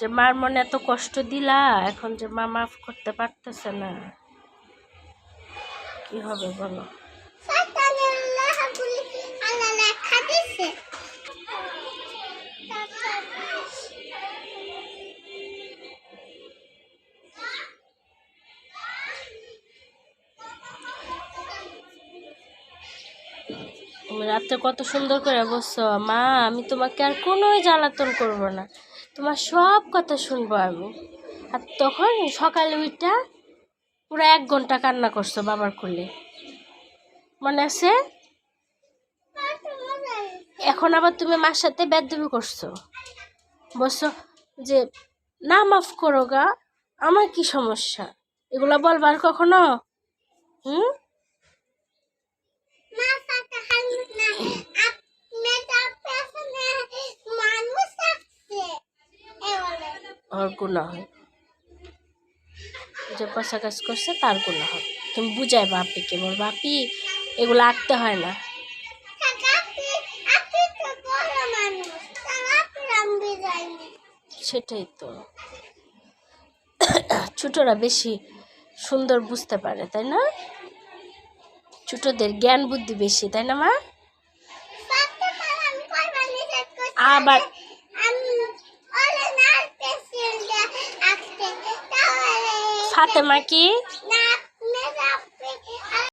যে মার মনে এত কষ্ট দিলা, এখন যে মা মাফ করতে পারতেছে না, কি হবে বলো? তুমি রাত্রে কত সুন্দর করে বলছো, মা আমি তোমাকে আর কোনোই জ্বালাতন করব না, তোমার সব কথা শুনবো আমি। আর তখন সকালে উইটা পুরো 1 ঘন্টা কান্না করছো বাবার কোলে, মনে আছে? এখন আবার তুমি মার সাথে বেদবি করছো, বলছো যে না মাফ করো গা, আমার কি সমস্যা, এগুলা বলবার কখনো? হুম, ওর গুনাহ হয়, যে পয়সা কাজ করছে তার গুনাহ হয়। তুমি বুঝাই বাপিকে, বল বাপি এগুলো আঁকতে হয় না। সেটাই তো, ছোটরা বেশি সুন্দর বুঝতে পারে, তাই না? ছোটদের জ্ঞান বুদ্ধি বেশি, তাই না মা? আবার ফাতেমা কি